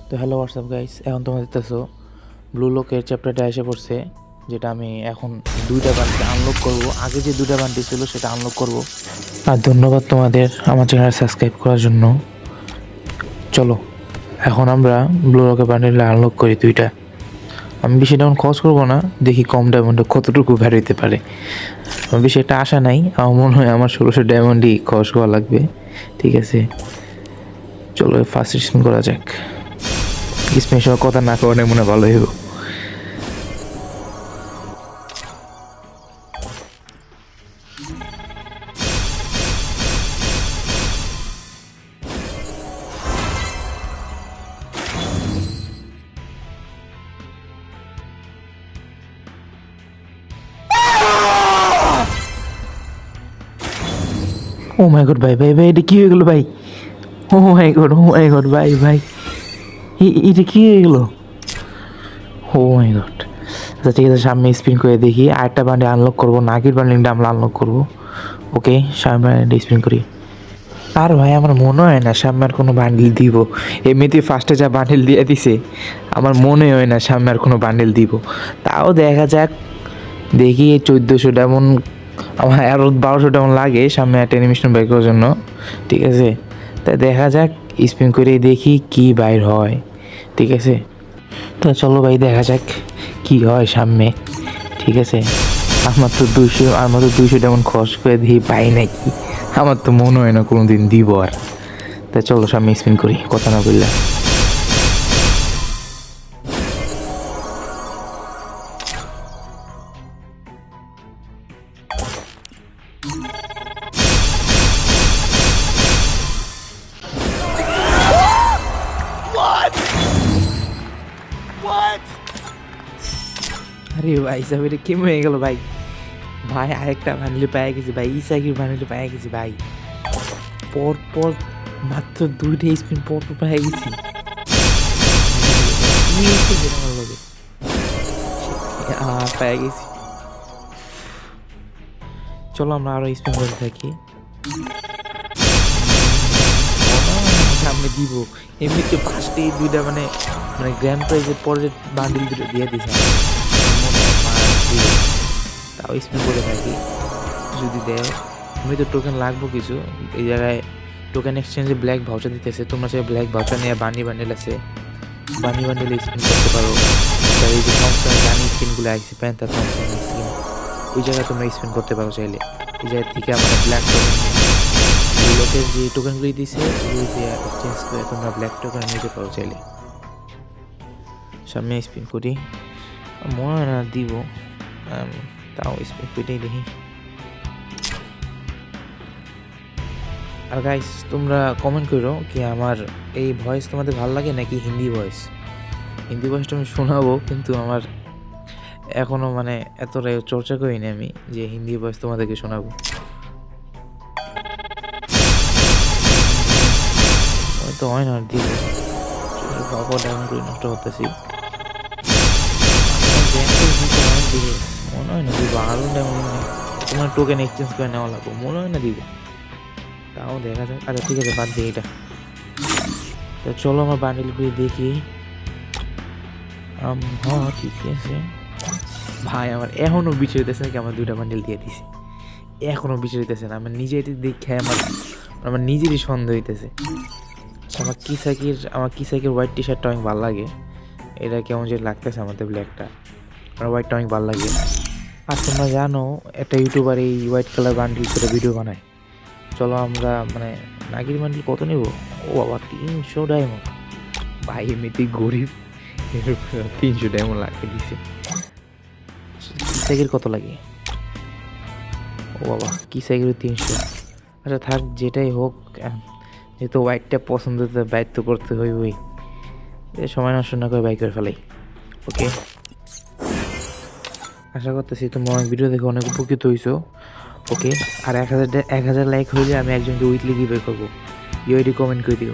তো hello WhatsApp guys, এখন তোমরা দেখতেছো ব্লু লোকের চ্যাপ্টারটা এসে পড়ছে, যেটা আমি এখন দুইটা বান্ডি আনলক করব। আগে যে দুইটা বান্ডি ছিল সেটা আনলক করব। আর ধন্যবাদ তোমাদের আমার চ্যানেল সাবস্ক্রাইব করার জন্য। চলো এখন আমরা ব্লু লোকের বান্ডিল আনলক করি দুইটা। আমি বেশি ডায়মন্ড খরচ করবো না, দেখি কম ডায়মন্ডে কতটুকু বের হইতে পারে। আমার বেশি একটা আশা নাই, আমার মনে হয় আমার 1600 ডায়মন্ডই খরচ করা লাগবে। ঠিক আছে, চলো ফার্স্ট স্পিন করা যাক। স্পেশাল সহ কথা না করানো মনে ভালো হইব। ও মাই গড ভাই ভাই ভাই, এটা কি হয়ে গেল ভাই? ও মাই গড ভাই ভাই, এটা কি হয়ে গেল? ও মাই গড। আচ্ছা ঠিক আছে, সামনে স্পিন করে দেখি। আরেকটা বান্ডি আনলক করবো, নাগির বান্ডিলটা আমরা আনলক করবো। ওকে, সামনে স্পিন করি। আর ভাই আমার মনে হয় না সামনে আর কোনো বান্ডিল দিব। এমনিতে ফার্স্টে যা বান্ডিল দিয়ে দিছে, আমার মনে হয় না সামনে আর কোনো বান্ডিল দিব। তাও দেখা যাক, দেখি 1400 ডায়মন্ড, আমার আরও 1200 ডায়মন্ড লাগে সামনে একটা অ্যানিমেশন বের করার জন্য। ঠিক আছে, তাই দেখা যাক, স্পিন করে দেখি কি বাইর হয়। ঠিক আছে, তো চলো ভাই দেখা যাক কি হয় সামনে। ঠিক আছে, আমার তো 200 ডায়মন্ড খরচ করে দিয়ে পাই নাকি, আমার তো মনে হয় না কোনো দিন দিব আর। তাই চলো সামনে স্পিন করি, কথা না বললে। আরে ভাই সাহেব, এটা কেমন হয়ে গেল ভাই? ভাই আরেকটা বান্ডিল পেয়ে গেছি ভাই, ইসাকির বান্ডিল পেয়ে গেছি ভাই। পর মাত্র দুইটা স্পিন পর পেয়ে গেছি। পেয়ে গেছি। চলো আমরা আরো স্পিন করতে থাকি। সামনে দিব, এমনিতে ফার্স্টে দুইটা মানে মানে গ্র্যান্ড প্রাইজের পরের বান্ডিল দুটো দিয়ে দিয়েছে। তাও স্পিন করে থাকি, যদি দেয়। আমি তো টোকেন লাগবো কিছু, এই জায়গায় টোকেন এক্সচেঞ্জে ব্ল্যাক ভাউচার দিতেছে। তোমরা সে ব্ল্যাক ভাউচার নিয়ে বান্ডিল আছে, বান্ডিলে স্পিন করতে পারো। এই যে থমসন রানি স্পিনগুলো আসছে, প্যান্থার থমসন স্পিন, ওই জায়গায় তোমরা স্পিন করতে পারো চাইলে। এই জায়গা থেকে আমাদের ব্ল্যাক টোকেন লোকের যে টোকেনগুলি দিছে ওগুলো দিয়ে এক্সচেঞ্জ করে তোমরা ব্ল্যাক টোকেন নিতে পারো চাইলে। সামনে স্পিন করি, মনে হয় না দিব, তাও স্পিন করেই দেখি। আর গাইস তোমরা কমেন্ট করো কি আমার এই ভয়েস তোমাদের ভালো লাগে নাকি হিন্দি ভয়েস। হিন্দি ভয়েসটা আমি শোনাবো, কিন্তু আমার এখনও মানে এতটা চর্চা করিনি আমি যে হিন্দি ভয়েস তোমাদেরকে শোনাবো। তো হয় না দিব, ডায়মন্ড নষ্ট করতেছি। মনে হয় না দিব, আরও ডায়মন্ড তোমার টোকেন এক্সচেঞ্জ করে নেওয়া লাগবে, মনে হয় না দিব। তাও দেখা যাক। আচ্ছা ঠিক আছে, বাদ দিই এটা। তো চলো আমার বান্ডিল করে দেখি। হ্যাঁ ঠিক আছে ভাই, আমার এখনও বিচার হইতেছে নাকি আমার দুইটা বান্ডিল দিয়ে দিছি, এখনও বিচার হইতেছে না। আমার নিজে দেখে আমার নিজেরই সন্দেহ হইতেছে। আমার কিসাকির হোয়াইট টি শার্টটা অনেক ভালো লাগে, এটা কেমন যে লাগতেছে আমাদের ব্ল্যাকটা, আর হোয়াইটটা অনেক ভালো লাগে। আর তোমরা জানো একটা ইউটিউবার এই হোয়াইট কালার বান্ডিল করে ভিডিও বানায়। চলো আমরা মানে নাগির বান্ডিল কত নেব? ও বাবা 300 ডায়মন্ড ভাই, এমনিতেই গরিব, 300 ডায়মন্ড লাগিয়ে দিছে। কিসাকির কত লাগে? ও বাবা কিসাকির 300। আচ্ছা থাক, যেটাই হোক, যেহেতু হোয়াইটটা পছন্দ, তো বাইক তো করতে হইবই। সময় নষ্ট না করে বাইক করে ফেলাই। ওকে, আশা করতেছি তোমরা অনেক ভিডিও দেখে অনেক উপকৃত হইছো। ওকে, আর 1000 লাইক হইলে আমি একজনকে উইকলি গিভ করবো। ইউআইডি কমেন্ট করে দিও।